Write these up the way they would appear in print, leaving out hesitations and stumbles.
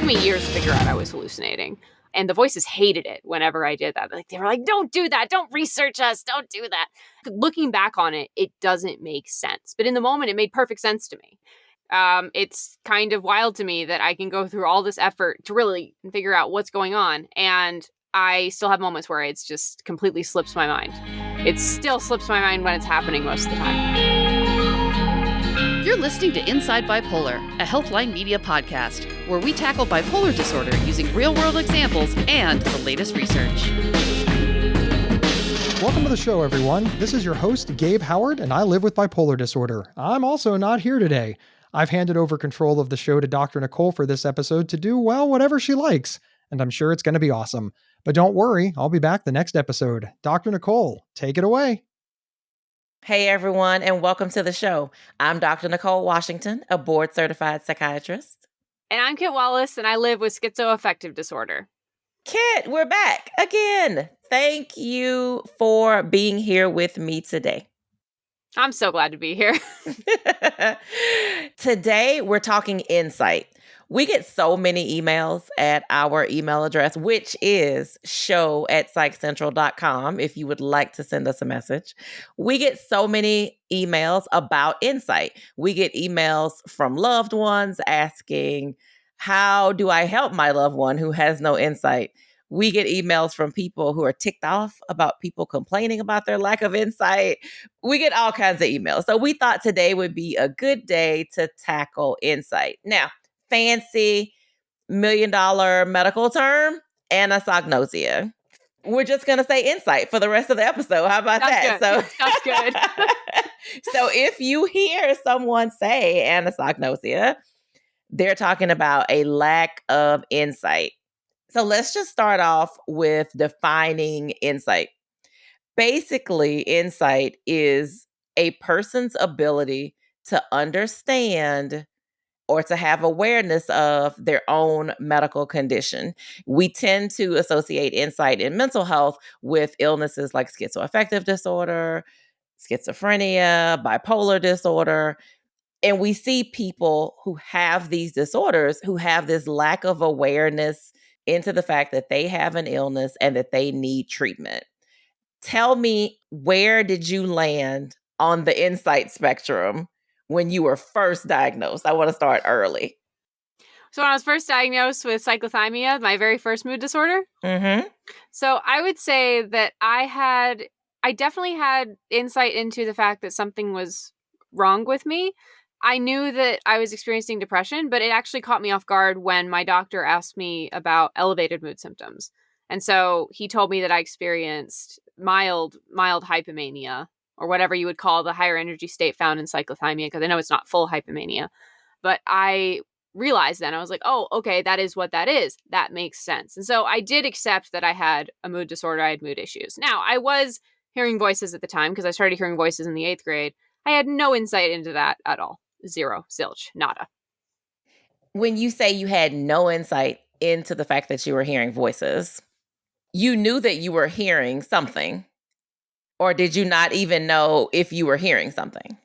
me years to figure out I was hallucinating. And the voices hated it whenever I did that. Like, they were like, don't do that. Don't research us. Don't do that. Looking back on it, it doesn't make sense. But in the moment, it made perfect sense to me. It's kind of wild to me that I can go through all this effort to really figure out what's going on. And I still have moments where it's just completely slips my mind. It still slips my mind when it's happening most of the time. You're listening to Inside Bipolar, a Healthline Media podcast, where we tackle bipolar disorder using real-world examples and the latest research. Welcome to the show, everyone. This is your host, Gabe Howard, and I live with bipolar disorder. I'm also not here today. I've handed over control of the show to Dr. Nicole for this episode to do, well, whatever she likes, and I'm sure it's going to be awesome. But don't worry, I'll be back the next episode. Dr. Nicole, take it away. Hey, everyone, and welcome to the show. I'm Dr. Nicole Washington, a board-certified psychiatrist. And I'm Kit Wallis, and I live with schizoaffective disorder. Kit, we're back again. Thank you for being here with me today. I'm so glad to be here. Today, we're talking insight. We get so many emails at our email address, which is show@psychcentral.com, if you would like to send us a message. We get so many emails about insight. We get emails from loved ones asking, how do I help my loved one who has no insight? We get emails from people who are ticked off about people complaining about their lack of insight. We get all kinds of emails. So we thought today would be a good day to tackle insight. Now, fancy $1 million medical term, anosognosia. We're just going to say insight for the rest of the episode. How about that? Good. That's good. So if you hear someone say anosognosia, they're talking about a lack of insight. So let's just start off with defining insight. Basically, insight is a person's ability to understand or to have awareness of their own medical condition. We tend to associate insight in mental health with illnesses like schizoaffective disorder, schizophrenia, bipolar disorder. And we see people who have these disorders who have this lack of awareness into the fact that they have an illness and that they need treatment. Tell me, where did you land on the insight spectrum when you were first diagnosed? I want to start early. So when I was first diagnosed with cyclothymia, my very first mood disorder. So I would say that I definitely had insight into the fact that something was wrong with me. I knew that I was experiencing depression, but it actually caught me off guard when my doctor asked me about elevated mood symptoms. And so he told me that I experienced mild hypomania, or whatever you would call the higher energy state found in cyclothymia, because I know it's not full hypomania. But I realized then, I was like, oh, okay, that is what that is. That makes sense. And so I did accept that I had a mood disorder. I had mood issues. Now, I was hearing voices at the time because I started hearing voices in the 8th grade. I had no insight into that at all. Zero, zilch, nada. When you say you had no insight into the fact that you were hearing voices, you knew that you were hearing something, or did you not even know if you were hearing something?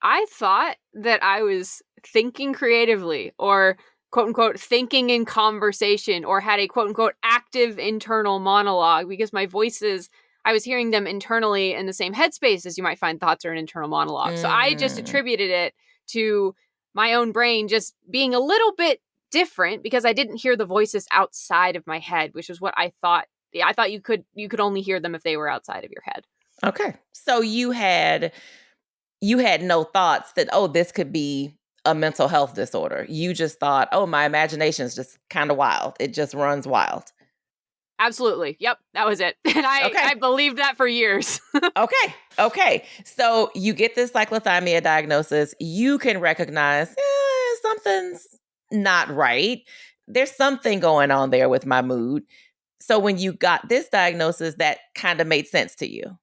I thought that I was thinking creatively, or quote unquote thinking in conversation, or had a quote unquote active internal monologue, because my voices, I was hearing them internally in the same headspace as you might find thoughts are an internal monologue. So I just attributed it to my own brain just being a little bit different because I didn't hear the voices outside of my head, which is what I thought. I thought you could only hear them if they were outside of your head. Okay. So you had no thoughts that, oh, this could be a mental health disorder. You just thought, oh, my imagination is just kind of wild. It just runs wild. Absolutely. Yep. That was it. And I believed that for years. Okay. So you get this cyclothymia diagnosis. You can recognize something's not right. There's something going on there with my mood. So when you got this diagnosis, that kind of made sense to you.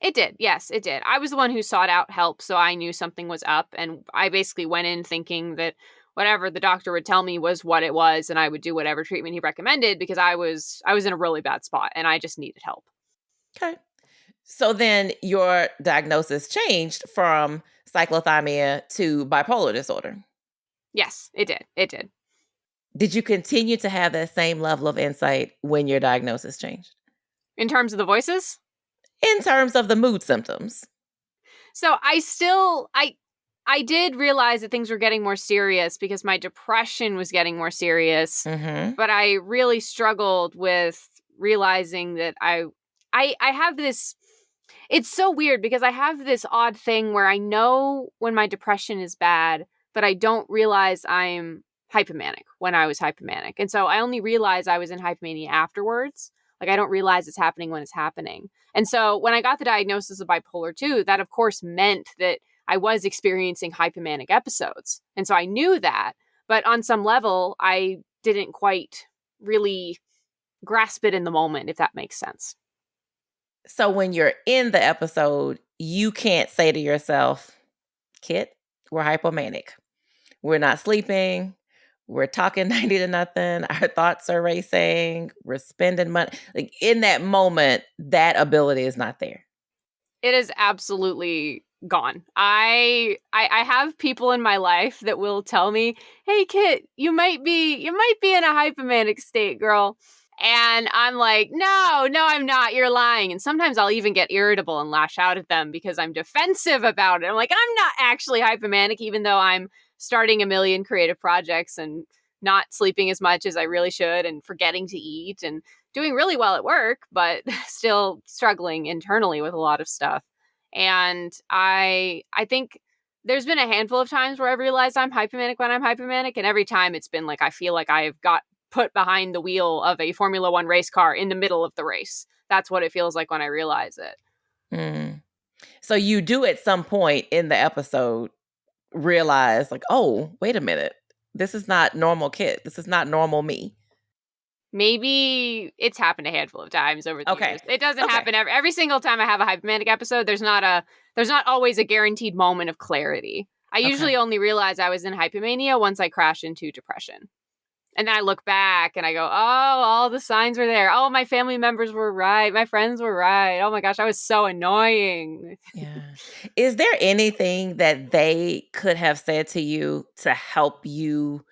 It did. Yes, it did. I was the one who sought out help, so I knew something was up. And I basically went in thinking that whatever the doctor would tell me was what it was, and I would do whatever treatment he recommended because I was in a really bad spot and I just needed help. Okay. So then your diagnosis changed from cyclothymia to bipolar disorder. Yes, it did. It did. Did you continue to have that same level of insight when your diagnosis changed? In terms of the voices? In terms of the mood symptoms. So I did realize that things were getting more serious because my depression was getting more serious. Mm-hmm. But I really struggled with realizing that I have this. It's so weird because I have this odd thing where I know when my depression is bad, but I don't realize I'm hypomanic when I was hypomanic. And so I only realized I was in hypomania afterwards. Like, I don't realize it's happening when it's happening. And so when I got the diagnosis of bipolar 2, that of course meant that I was experiencing hypomanic episodes. And so I knew that, but on some level, I didn't quite really grasp it in the moment, if that makes sense. So when you're in the episode, you can't say to yourself, Kit, we're hypomanic. We're not sleeping. We're talking 90 to nothing. Our thoughts are racing. We're spending money. Like, in that moment, that ability is not there. It is absolutely gone. I have people in my life that will tell me, "Hey Kit, you might be in a hypomanic state, girl." And I'm like, no, I'm not. You're lying. And sometimes I'll even get irritable and lash out at them because I'm defensive about it. I'm like, I'm not actually hypomanic, even though I'm starting a million creative projects and not sleeping as much as I really should and forgetting to eat and doing really well at work, but still struggling internally with a lot of stuff. And I think there's been a handful of times where I've realized I'm hypomanic when I'm hypomanic. And every time it's been like, I feel like I've got put behind the wheel of a Formula One race car in the middle of the race. That's what it feels like when I realize it. Mm. So you do at some point in the episode realize, like, oh, wait a minute. This is not normal Kit. This is not normal me. Maybe it's happened a handful of times over the years. It doesn't happen every single time I have a hypomanic episode. There's not always a guaranteed moment of clarity. I usually only realize I was in hypomania once I crash into depression. And then I look back and I go, oh, all the signs were there. Oh, my family members were right. My friends were right. Oh my gosh, I was so annoying. Yeah. Is there anything that they could have said to you to help you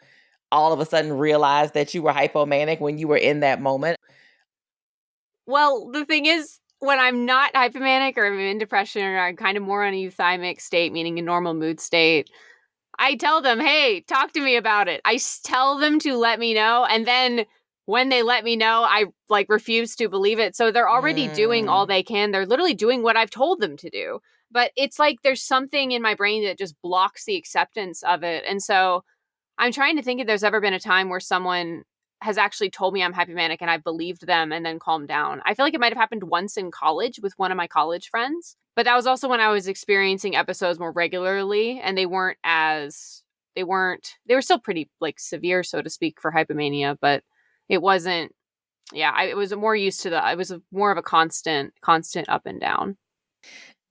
all of a sudden realize that you were hypomanic when you were in that moment? Well, the thing is, when I'm not hypomanic or I'm in depression or I'm kind of more on a euthymic state, meaning a normal mood state, I tell them, hey, talk to me about it. I tell them to let me know. And then when they let me know, I refuse to believe it. So they're already doing all they can. They're literally doing what I've told them to do. But it's like there's something in my brain that just blocks the acceptance of it. And so I'm trying to think if there's ever been a time where someone has actually told me I'm hypomanic and I believed them and then calmed down. I feel like it might have happened once in college with one of my college friends, but that was also when I was experiencing episodes more regularly and they were still pretty severe, so to speak, for hypomania, but it wasn't, it was more used to it was more of a constant up and down.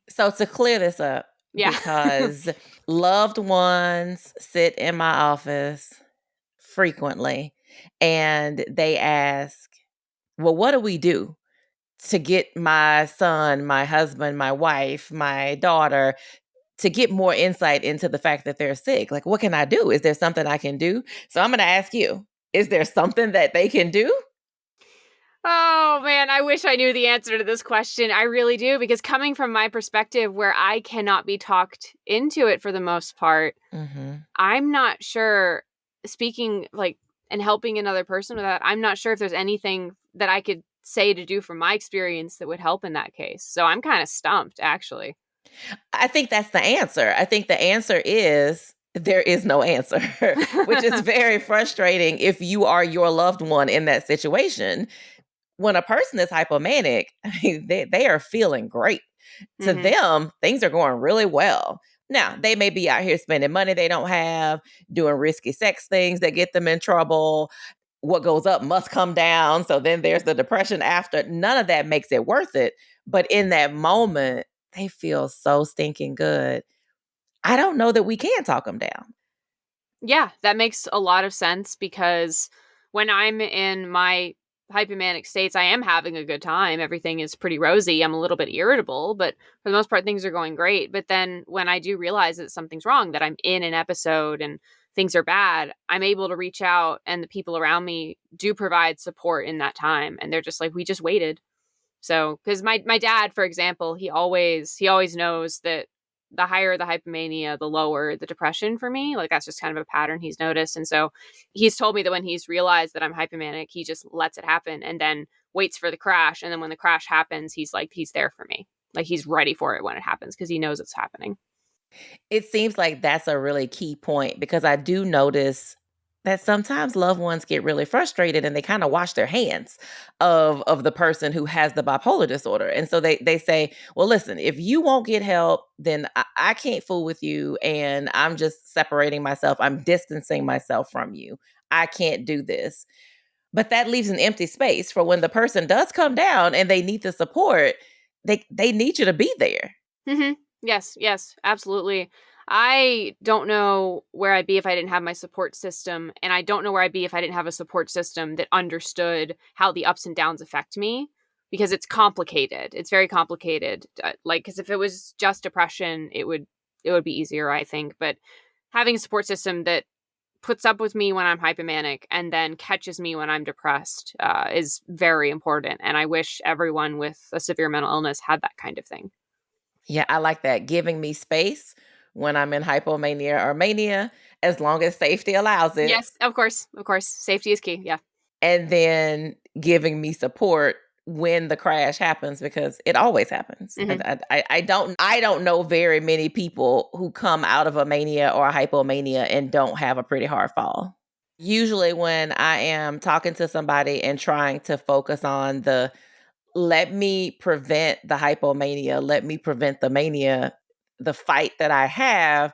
So to clear this up, because loved ones sit in my office frequently and they ask, well, what do we do to get my son, my husband, my wife, my daughter to get more insight into the fact that they're sick? Like, what can I do? Is there something I can do? So I'm going to ask you, is there something that they can do? Oh, man, I wish I knew the answer to this question. I really do, because coming from my perspective where I cannot be talked into it for the most part, I'm not sure, speaking and helping another person with that, I'm not sure if there's anything that I could say to do from my experience that would help in that case. So I'm kind of stumped, actually. I think that's the answer. I think the answer is there is no answer, which is very frustrating if you are your loved one in that situation. When a person is hypomanic, I mean, they are feeling great. To them, things are going really well. Now, they may be out here spending money they don't have, doing risky sex things that get them in trouble. What goes up must come down. So then there's the depression after. None of that makes it worth it. But in that moment, they feel so stinking good. I don't know that we can talk them down. Yeah, that makes a lot of sense, because when I'm in my hypomanic states, I am having a good time. Everything is pretty rosy. I'm a little bit irritable, but for the most part, things are going great. But then when I do realize that something's wrong, that I'm in an episode and things are bad, I'm able to reach out, and the people around me do provide support in that time. And they're just like, we just waited. So, because my dad, for example, he always knows that the higher the hypomania, the lower the depression for me. Like, that's just kind of a pattern he's noticed. And so he's told me that when he's realized that I'm hypomanic, he just lets it happen and then waits for the crash. And then when the crash happens, he's there for me. Like, he's ready for it when it happens because he knows it's happening. It seems like that's a really key point, because I do notice that sometimes loved ones get really frustrated and they kind of wash their hands of the person who has the bipolar disorder. And so they say, well, listen, if you won't get help, then I can't fool with you. And I'm just separating myself. I'm distancing myself from you. I can't do this. But that leaves an empty space for when the person does come down and they need the support, they need you to be there. Mm-hmm. Yes, absolutely. I don't know where I'd be if I didn't have my support system. And I don't know where I'd be if I didn't have a support system that understood how the ups and downs affect me, because it's complicated. It's very complicated. Because if it was just depression, it would be easier, I think. But having a support system that puts up with me when I'm hypomanic and then catches me when I'm depressed is very important. And I wish everyone with a severe mental illness had that kind of thing. Yeah, I like that. Giving me space when I'm in hypomania or mania, as long as safety allows it. Yes, of course. Safety is key. Yeah. And then giving me support when the crash happens, because it always happens. Mm-hmm. I don't know very many people who come out of a mania or a hypomania and don't have a pretty hard fall. Usually when I am talking to somebody and trying to focus on let me prevent the hypomania, let me prevent the mania, the fight that I have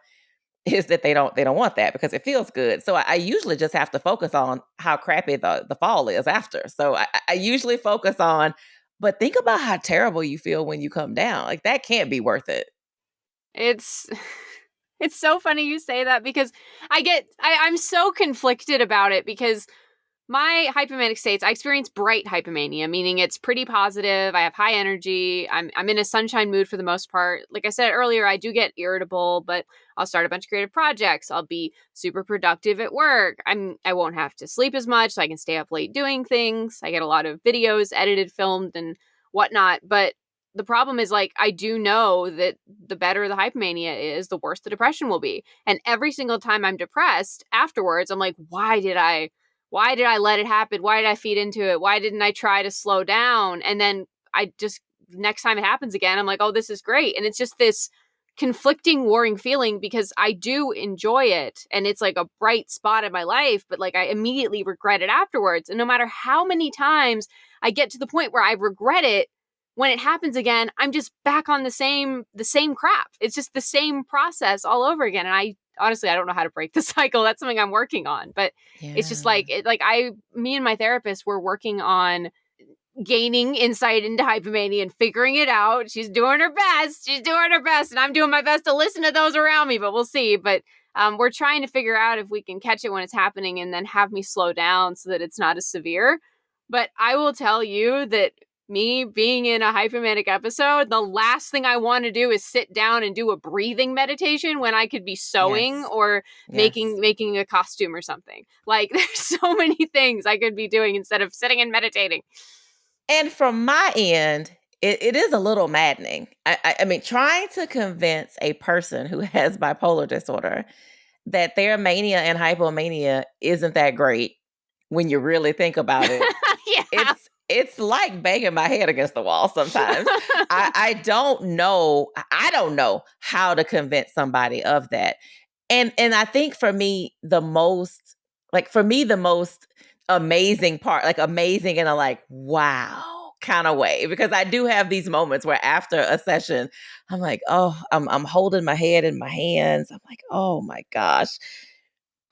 is that they don't want that because it feels good. So I usually just have to focus on how crappy the fall is after. So I usually focus on, but think about how terrible you feel when you come down. Like, that can't be worth it. It's so funny you say that, because I'm so conflicted about it, because my hypomanic states, I experience bright hypomania, meaning it's pretty positive. I have high energy. I'm in a sunshine mood for the most part. Like I said earlier, I do get irritable, but I'll start a bunch of creative projects. I'll be super productive at work. I won't have to sleep as much, so I can stay up late doing things. I get a lot of videos edited, filmed, and whatnot. But the problem is, like, I do know that the better the hypomania is, the worse the depression will be. And every single time I'm depressed afterwards, I'm like, why did I let it happen? Why did I feed into it? Why didn't I try to slow down? And then next time it happens again, I'm like, oh, this is great. And it's just this conflicting, warring feeling, because I do enjoy it. And it's like a bright spot in my life, but like I immediately regret it afterwards. And no matter how many times I get to the point where I regret it, when it happens again, I'm just back on the same crap. It's just the same process all over again. And I don't know how to break the cycle. That's something I'm working on. But It's just like, me and my therapist were working on gaining insight into hypomania and figuring it out. She's doing her best. And I'm doing my best to listen to those around me, but we'll see. But we're trying to figure out if we can catch it when it's happening and then have me slow down so that it's not as severe. But I will tell you that me being in a hypomanic episode, the last thing I want to do is sit down and do a breathing meditation when I could be sewing or making a costume or something. Like, there's so many things I could be doing instead of sitting and meditating. And from my end, it is a little maddening. I mean, trying to convince a person who has bipolar disorder that their mania and hypomania isn't that great when you really think about it. Yeah. It's like banging my head against the wall sometimes. I don't know how to convince somebody of that. And I think for me, the most amazing part, like amazing in a like, wow kind of way, because I do have these moments where after a session, I'm like, oh, I'm holding my head in my hands. I'm like, oh my gosh.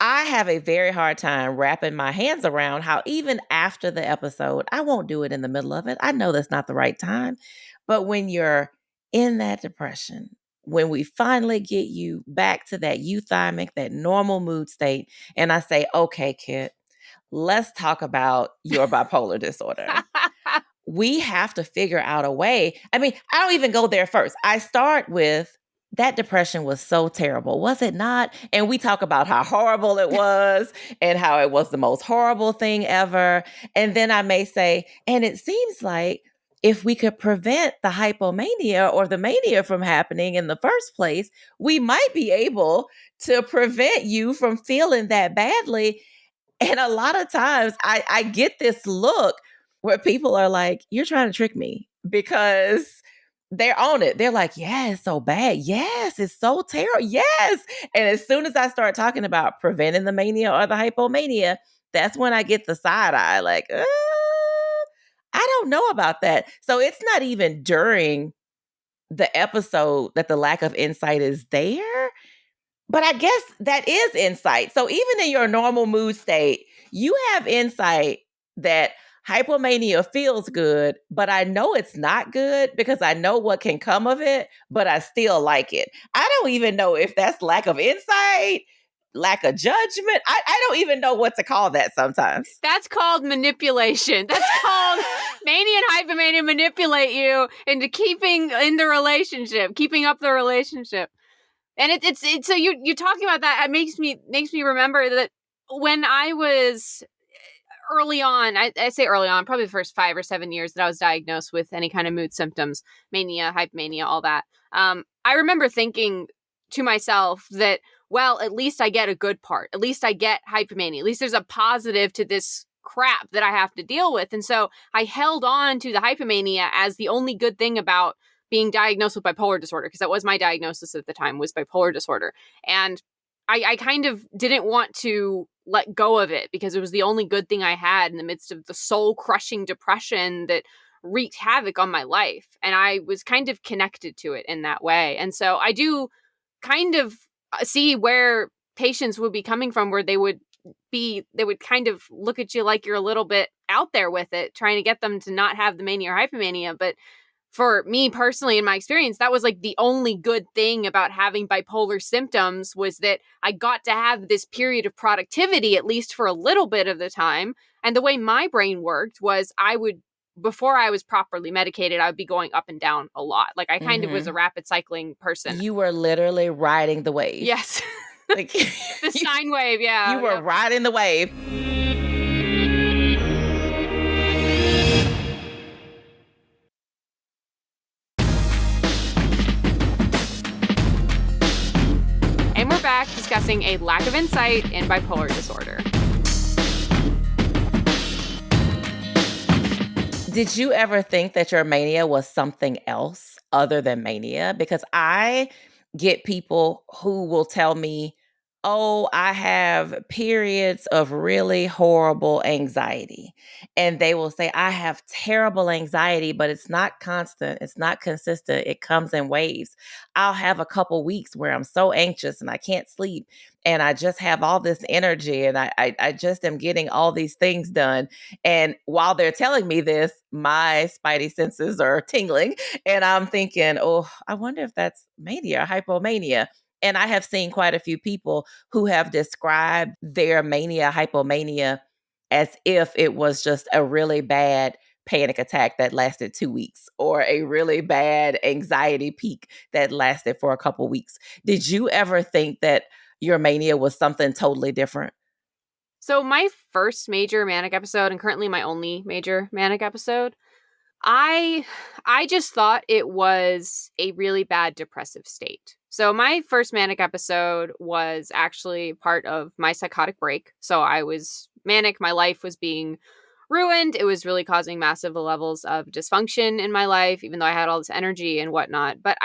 I have a very hard time wrapping my hands around how even after the episode, I won't do it in the middle of it. I know that's not the right time. But when you're in that depression, when we finally get you back to that euthymic, that normal mood state, and I say, okay, Kit, let's talk about your bipolar disorder. We have to figure out a way. I mean, I don't even go there first. I start with, that depression was so terrible, was it not? And we talk about how horrible it was and how it was the most horrible thing ever. And then I may say, and it seems like if we could prevent the hypomania or the mania from happening in the first place, we might be able to prevent you from feeling that badly. And a lot of times I get this look where people are like, you're trying to trick me, because they're on it. They're like, yeah, it's so bad. Yes, it's so terrible. Yes. And as soon as I start talking about preventing the mania or the hypomania, that's when I get the side eye like, I don't know about that. So it's not even during the episode that the lack of insight is there. But I guess that is insight. So even in your normal mood state, you have insight that hypomania feels good, but I know it's not good because I know what can come of it, but I still like it. I don't even know if that's lack of insight, lack of judgment. I don't even know what to call that sometimes. That's called manipulation. That's called mania and hypomania manipulate you into keeping in the relationship, keeping up the relationship. And it's so you talking about that, it makes me remember that when I was early on, I say early on, probably the first 5 or 7 years that I was diagnosed with any kind of mood symptoms, mania, hypomania, all that. I remember thinking to myself that, well, at least I get a good part. At least I get hypomania. At least there's a positive to this crap that I have to deal with. And so I held on to the hypomania as the only good thing about being diagnosed with bipolar disorder, because that was my diagnosis at the time, was bipolar disorder. And I kind of didn't want to let go of it because it was the only good thing I had in the midst of the soul-crushing depression that wreaked havoc on my life. And I was kind of connected to it in that way. And so I do kind of see where patients would be coming from, where they would kind of look at you like you're a little bit out there with it, trying to get them to not have the mania or hypomania. But for me personally, in my experience, that was like the only good thing about having bipolar symptoms, was that I got to have this period of productivity, at least for a little bit of the time. And the way my brain worked was before I was properly medicated, I would be going up and down a lot. Like I kind of was a rapid cycling person. You were literally riding the wave. Yes. Like the sine wave, yeah. You were riding the wave. And we're back discussing a lack of insight in bipolar disorder. Did you ever think that your mania was something else other than mania? Because I get people who will tell me, oh, I have periods of really horrible anxiety. And they will say, I have terrible anxiety, but it's not constant. It's not consistent. It comes in waves. I'll have a couple weeks where I'm so anxious and I can't sleep. And I just have all this energy and I just am getting all these things done. And while they're telling me this, my spidey senses are tingling. And I'm thinking, oh, I wonder if that's mania or hypomania. And I have seen quite a few people who have described their mania, hypomania, as if it was just a really bad panic attack that lasted 2 weeks, or a really bad anxiety peak that lasted for a couple weeks. Did you ever think that your mania was something totally different? So my first major manic episode, and currently my only major manic episode, I just thought it was a really bad depressive state. So my first manic episode was actually part of my psychotic break. So I was manic. My life was being ruined. It was really causing massive levels of dysfunction in my life, even though I had all this energy and whatnot. But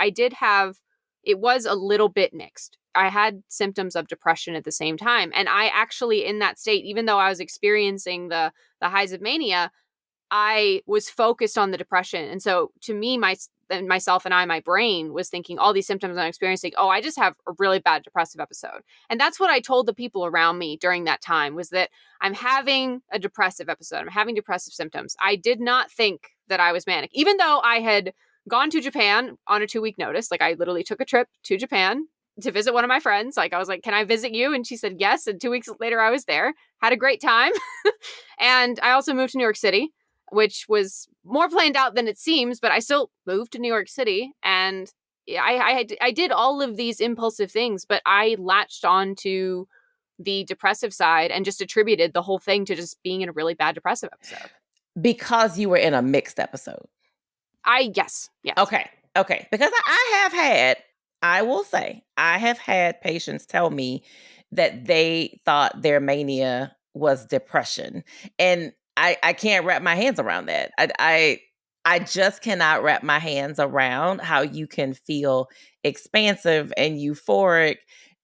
it was a little bit mixed. I had symptoms of depression at the same time. And I actually, in that state, even though I was experiencing the highs of mania, I was focused on the depression. And so to me, my brain was thinking all these symptoms I'm experiencing, oh, I just have a really bad depressive episode. And that's what I told the people around me during that time, was that I'm having a depressive episode. I'm having depressive symptoms. I did not think that I was manic, even though I had gone to Japan on a 2-week notice. Like I literally took a trip to Japan to visit one of my friends. Like I was like, can I visit you? And she said, yes. And 2 weeks later, I was there, had a great time. And I also moved to New York City, which was more planned out than it seems, but I still moved to New York City. And I did all of these impulsive things, but I latched on to the depressive side and just attributed the whole thing to just being in a really bad depressive episode. Because you were in a mixed episode. Yes. Okay. Because I will say, I have had patients tell me that they thought their mania was depression. And I can't wrap my hands around that. I just cannot wrap my hands around how you can feel expansive and euphoric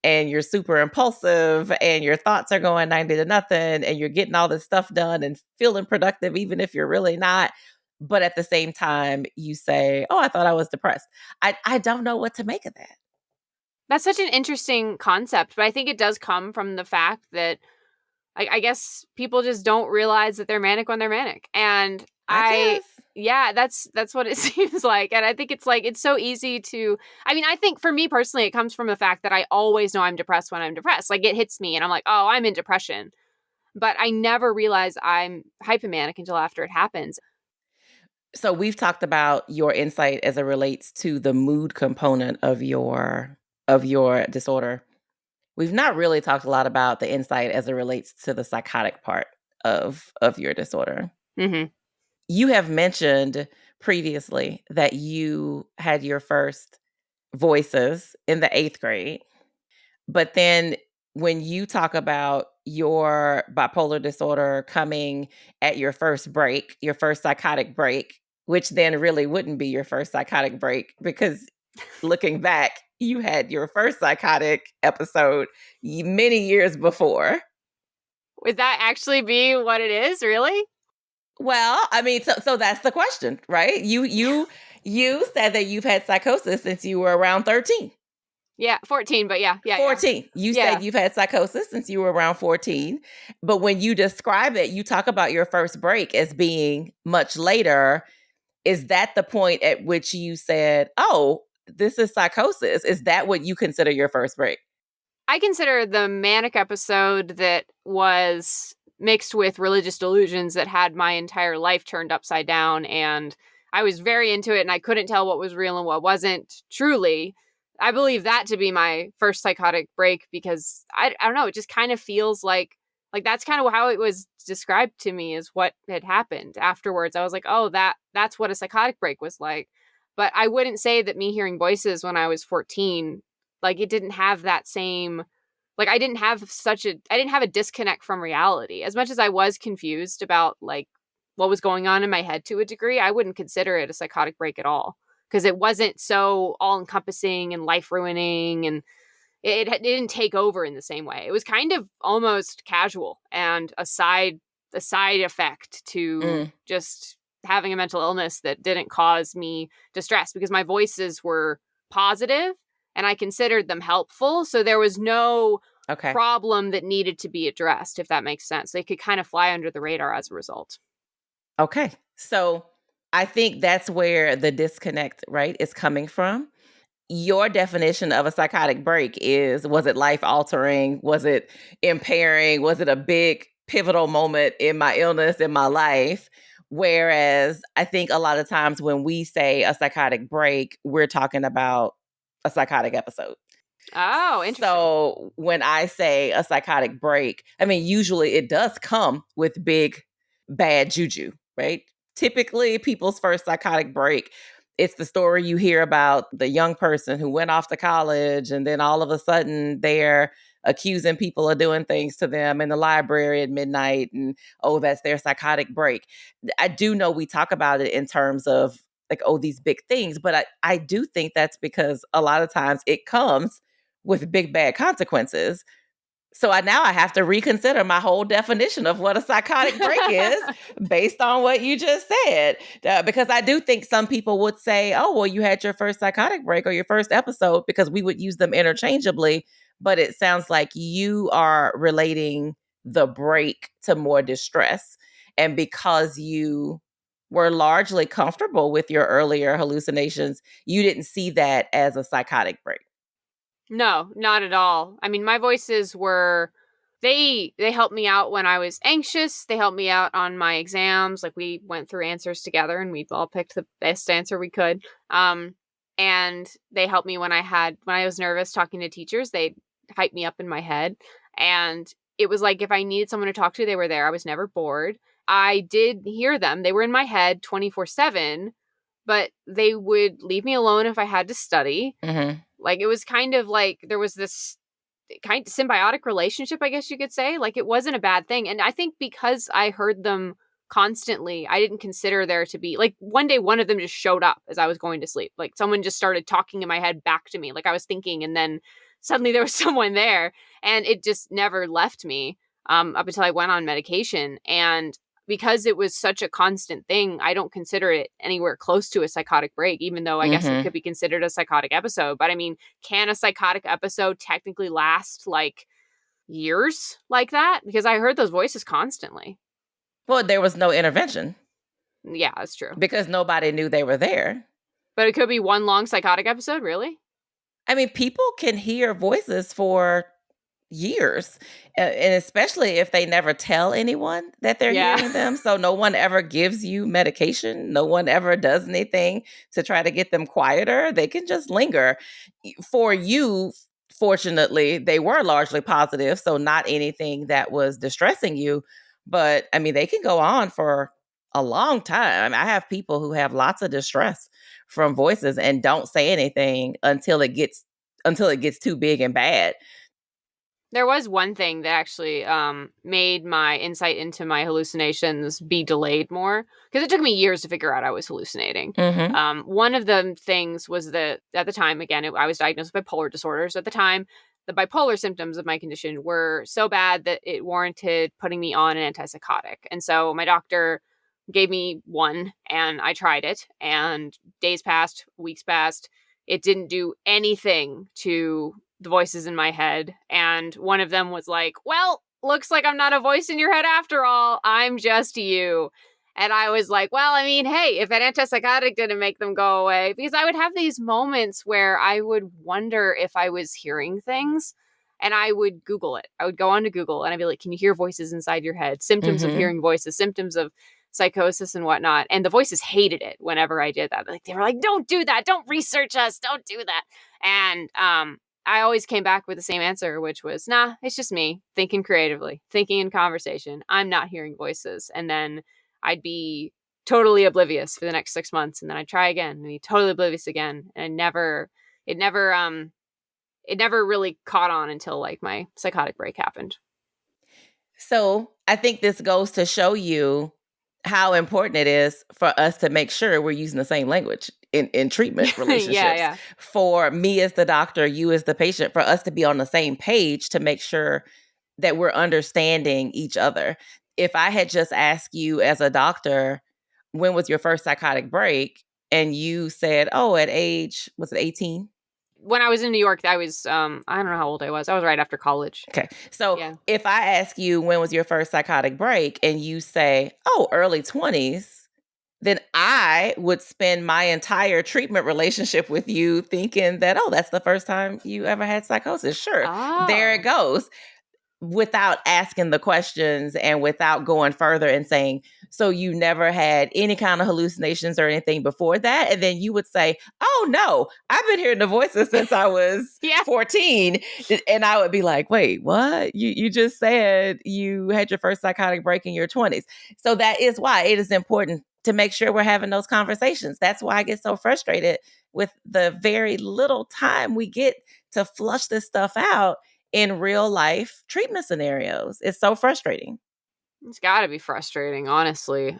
and you're super impulsive and your thoughts are going 90 to nothing and you're getting all this stuff done and feeling productive even if you're really not. But at the same time, you say, oh, I thought I was depressed. I don't know what to make of that. That's such an interesting concept, but I think it does come from the fact that I guess people just don't realize that they're manic when they're manic. And yeah, that's what it seems like. And I think it's like, it's so easy to, I think for me personally, it comes from the fact that I always know I'm depressed when I'm depressed. Like it hits me and I'm like, oh, I'm in depression. But I never realize I'm hypomanic until after it happens. So we've talked about your insight as it relates to the mood component of your disorder. We've not really talked a lot about the insight as it relates to the psychotic part of your disorder. Mm-hmm. You have mentioned previously that you had your first voices in the 8th grade, but then when you talk about your bipolar disorder coming at your first break, your first psychotic break, which then really wouldn't be your first psychotic break because looking back, you had your first psychotic episode many years before. Would that actually be what it is, really? Well, so that's the question, right? You said that you've had psychosis since you were around 13. Yeah, 14, but yeah. 14. You said you've had psychosis since you were around 14. But when you describe it, you talk about your first break as being much later. Is that the point at which you said, oh, this is psychosis? Is that what you consider your first break? I consider the manic episode that was mixed with religious delusions that had my entire life turned upside down. And I was very into it and I couldn't tell what was real and what wasn't truly. I believe that to be my first psychotic break because I don't know, it just kind of feels like that's kind of how it was described to me as what had happened afterwards. I was like, oh, that's what a psychotic break was like. But I wouldn't say that me hearing voices when I was 14, like it didn't have that same, like I didn't have a disconnect from reality. As much as I was confused about like what was going on in my head to a degree, I wouldn't consider it a psychotic break at all. Because it wasn't so all-encompassing and life-ruining, and it didn't take over in the same way. It was kind of almost casual and a side effect to just having a mental illness that didn't cause me distress because my voices were positive and I considered them helpful. So there was no problem that needed to be addressed, if that makes sense. They could kind of fly under the radar as a result. Okay. So I think that's where the disconnect, right, is coming from. Your definition of a psychotic break was it life altering? Was it impairing? Was it a big pivotal moment in my illness, in my life? Whereas I think a lot of times when we say a psychotic break, we're talking about a psychotic episode. Oh, interesting. So when I say a psychotic break, usually it does come with big, bad juju, right? Typically, people's first psychotic break, it's the story you hear about the young person who went off to college and then all of a sudden they're accusing people of doing things to them in the library at midnight and, oh, that's their psychotic break. I do know we talk about it in terms of like, oh, these big things, but I do think that's because a lot of times it comes with big, bad consequences. So now I have to reconsider my whole definition of what a psychotic break is based on what you just said. Because I do think some people would say, oh, well, you had your first psychotic break or your first episode because we would use them interchangeably. But it sounds like you are relating the break to more distress. And because you were largely comfortable with your earlier hallucinations, you didn't see that as a psychotic break. No, not at all. My voices were, they helped me out when I was anxious. They helped me out on my exams. Like we went through answers together and we all picked the best answer we could. And they helped me when I was nervous talking to teachers. They hyped me up in my head. And it was like if I needed someone to talk to, they were there. I was never bored. I did hear them. They were in my head 24/7, but they would leave me alone if I had to study. Mm-hmm. Like, it was kind of like there was this kind of symbiotic relationship, I guess you could say. Like, it wasn't a bad thing. And I think because I heard them constantly, I didn't consider there to be, like, one day one of them just showed up as I was going to sleep. Like, someone just started talking in my head back to me. Like, I was thinking, and then suddenly there was someone there, and it just never left me up until I went on medication. And because it was such a constant thing, I don't consider it anywhere close to a psychotic break, even though I guess it could be considered a psychotic episode. But I mean, can a psychotic episode technically last like years like that? Because I heard those voices constantly. Well, there was no intervention. Yeah, that's true. Because nobody knew they were there. But it could be one long psychotic episode, really? I mean, people can hear voices for years, and especially if they never tell anyone that they're hearing them. So no one ever gives you medication. No one ever does anything to try to get them quieter. They can just linger. For you, fortunately, they were largely positive, so not anything that was distressing you. But I mean, they can go on for a long time. I have people who have lots of distress from voices and don't say anything until it gets too big and bad. There was one thing that actually made my insight into my hallucinations be delayed more, because it took me years to figure out I was hallucinating. One of the things was that at the time, again, I was diagnosed with bipolar disorders. At the time, the bipolar symptoms of my condition were so bad that it warranted putting me on an antipsychotic. And so my doctor gave me one, and I tried it, and days passed, weeks passed. It didn't do anything to the voices in my head. And one of them was like, well, looks like I'm not a voice in your head after all. I'm just you. And I was like, well, I mean, hey, if an antipsychotic didn't make them go away, because I would have these moments where I would wonder if I was hearing things, and I would Google it. I would go on to Google and I'd be like, can you hear voices inside your head? Symptoms of hearing voices, symptoms of psychosis and whatnot. And the voices hated it whenever I did that. Like, they were like, don't do that. Don't research us. Don't do that. And I always came back with the same answer, which was, nah, it's just me thinking creatively, thinking in conversation. I'm not hearing voices. And then I'd be totally oblivious for the next 6 months. And then I'd try again and be totally oblivious again. And it never really caught on until like my psychotic break happened. So I think this goes to show you how important it is for us to make sure we're using the same language in treatment relationships. For me as the doctor, you as the patient, for us to be on the same page to make sure that we're understanding each other. If I had just asked you as a doctor, when was your first psychotic break? And you said, oh, at age, was it 18? When I was in New York, I was, I don't know how old I was. I was right after college. Okay. So if I ask you, when was your first psychotic break? And you say, oh, early 20s, then I would spend my entire treatment relationship with you thinking that, oh, that's the first time you ever had psychosis. Sure. There it goes. Without asking the questions and without going further and saying, so you never had any kind of hallucinations or anything before that? And then you would say, oh no, I've been hearing the voices since I was 14. And I would be like, wait, what? You just said you had your first psychotic break in your 20s. So that is why it is important to make sure we're having those conversations. That's why I get so frustrated with the very little time we get to flush this stuff out in real life treatment scenarios. It's so frustrating. It's got to be frustrating, honestly,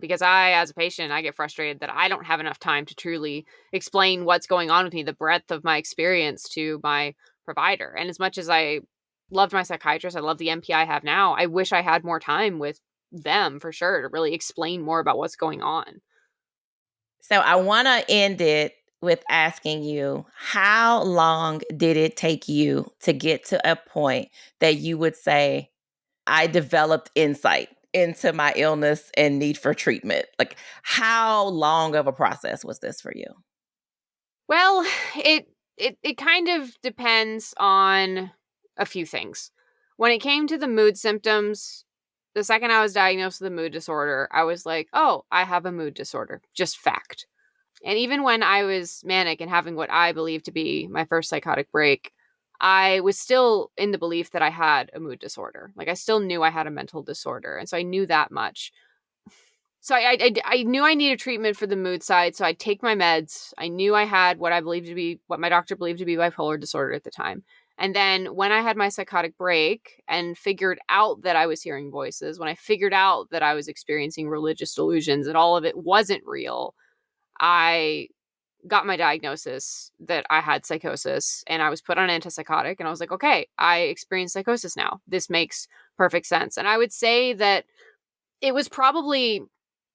because I, as a patient, I get frustrated that I don't have enough time to truly explain what's going on with me, the breadth of my experience to my provider. And as much as I loved my psychiatrist, I love the NP I have now, I wish I had more time with them for sure to really explain more about what's going on. So I want to end it with asking you, how long did it take you to get to a point that you would say, I developed insight into my illness and need for treatment? Like, how long of a process was this for you? Well, it kind of depends on a few things. When it came to the mood symptoms, the second I was diagnosed with a mood disorder, I was like, oh, I have a mood disorder. Just fact. And even when I was manic and having what I believed to be my first psychotic break, I was still in the belief that I had a mood disorder. Like I still knew I had a mental disorder. And so I knew that much. So I knew I needed treatment for the mood side. So I'd take my meds. I knew I had what what my doctor believed to be bipolar disorder at the time. And then when I had my psychotic break and figured out that I was hearing voices, when I figured out that I was experiencing religious delusions and all of it wasn't real, I got my diagnosis that I had psychosis and I was put on antipsychotic and I was like, okay, I experience psychosis now. This makes perfect sense. And I would say that it was probably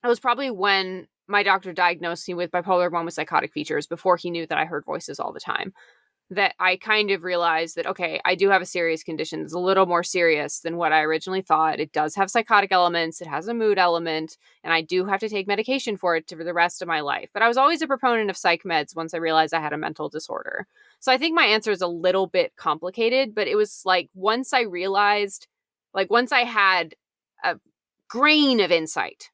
when my doctor diagnosed me with bipolar 1 with psychotic features before he knew that I heard voices all the time, that I kind of realized that, okay, I do have a serious condition. It's a little more serious than what I originally thought. It does have psychotic elements. It has a mood element, and I do have to take medication for it for the rest of my life. But I was always a proponent of psych meds once I realized I had a mental disorder. So I think my answer is a little bit complicated, but it was like once I had a grain of insight,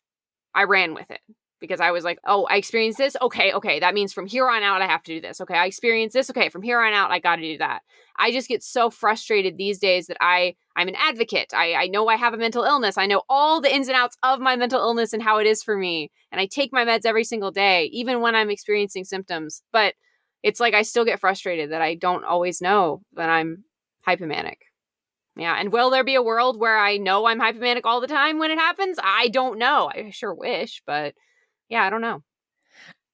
I ran with it. Because I was like, oh, I experienced this. Okay. That means from here on out, I have to do this. Okay. I experienced this. Okay. From here on out, I got to do that. I just get so frustrated these days that I'm an advocate. I know I have a mental illness. I know all the ins and outs of my mental illness and how it is for me. And I take my meds every single day, even when I'm experiencing symptoms. But it's like I still get frustrated that I don't always know that I'm hypomanic. Yeah. And will there be a world where I know I'm hypomanic all the time when it happens? I don't know. I sure wish, but yeah, I don't know.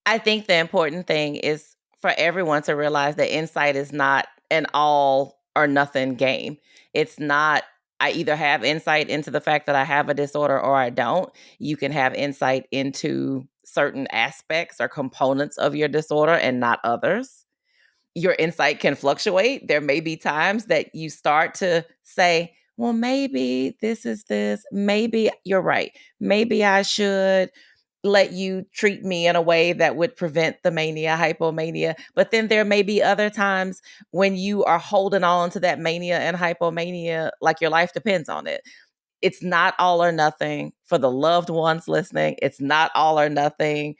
I think the important thing is for everyone to realize that insight is not an all or nothing game. It's not, I either have insight into the fact that I have a disorder or I don't. You can have insight into certain aspects or components of your disorder and not others. Your insight can fluctuate. There may be times that you start to say, well, maybe this is this. Maybe you're right. Maybe I should let you treat me in a way that would prevent the mania, hypomania. But then there may be other times when you are holding on to that mania and hypomania like your life depends on it. It's not all or nothing for the loved ones listening. It's not all or nothing.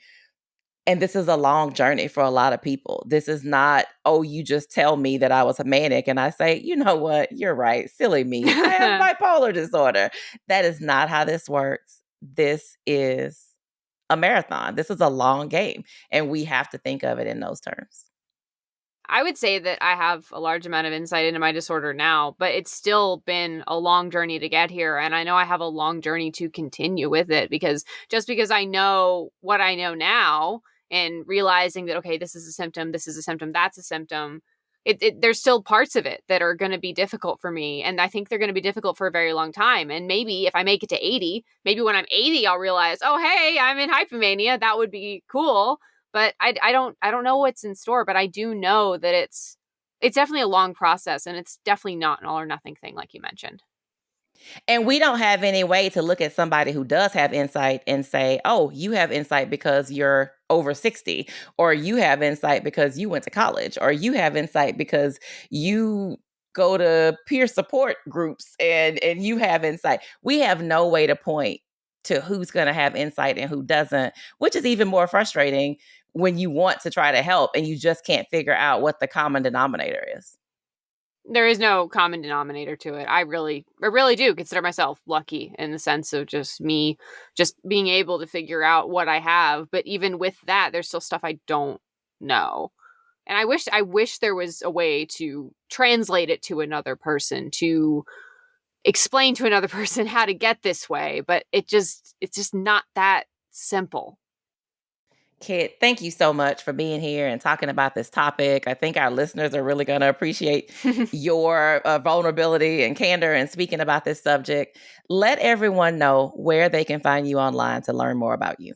And this is a long journey for a lot of people. This is not, oh, you just tell me that I was a manic and I say, you know what, you're right, silly me. I have bipolar disorder. That is not how this works. This is a marathon. This is a long game, and we have to think of it in those terms. I would say that I have a large amount of insight into my disorder now, but it's still been a long journey to get here. And I know I have a long journey to continue with it because just because I know what I know now and realizing that, okay, this is a symptom, that's a symptom, there's still parts of it that are going to be difficult for me. And I think they're going to be difficult for a very long time. And maybe if I make it to 80, maybe when I'm 80, I'll realize, oh, hey, I'm in hypomania. That would be cool. But I don't know what's in store, but I do know that it's definitely a long process and it's definitely not an all or nothing thing like you mentioned. And we don't have any way to look at somebody who does have insight and say, oh, you have insight because you're over 60, or you have insight because you went to college, or you have insight because you go to peer support groups and you have insight. We have no way to point to who's going to have insight and who doesn't, which is even more frustrating when you want to try to help and you just can't figure out what the common denominator is. There is no common denominator to it. I really do consider myself lucky in the sense of just being able to figure out what I have. But even with that, there's still stuff I don't know. And I wish there was a way to translate it to another person, to explain to another person how to get this way. But it's just not that simple. Kit, thank you so much for being here and talking about this topic. I think our listeners are really going to appreciate your vulnerability and candor in speaking about this subject. Let everyone know where they can find you online to learn more about you.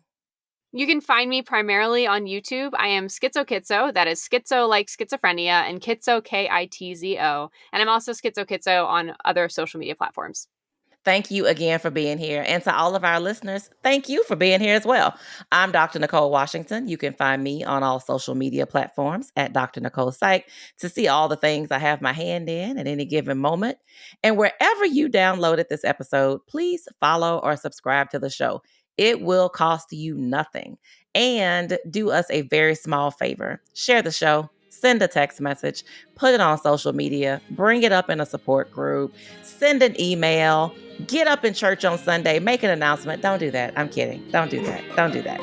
You can find me primarily on YouTube. I am Schizo, that is schizo like schizophrenia, and Kitzo, Kitzo. And I'm also Schizo on other social media platforms. Thank you again for being here. And to all of our listeners, thank you for being here as well. I'm Dr. Nicole Washington. You can find me on all social media platforms at Dr. Nicole Psych to see all the things I have my hand in at any given moment. And wherever you downloaded this episode, please follow or subscribe to the show. It will cost you nothing. And do us a very small favor. Share the show. Send a text message, put it on social media, bring it up in a support group, send an email, get up in church on Sunday, make an announcement. Don't do that. I'm kidding. Don't do that. Don't do that.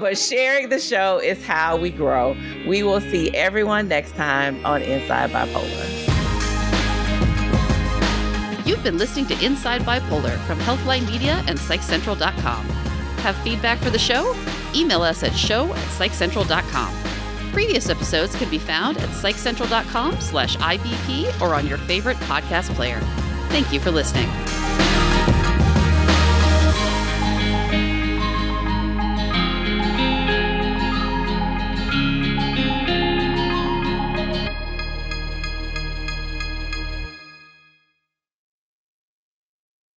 But sharing the show is how we grow. We will see everyone next time on Inside Bipolar. You've been listening to Inside Bipolar from Healthline Media and PsychCentral.com. Have feedback for the show? Email us at show@psychcentral.com. Previous episodes can be found at psychcentral.com/IBP or on your favorite podcast player. Thank you for listening.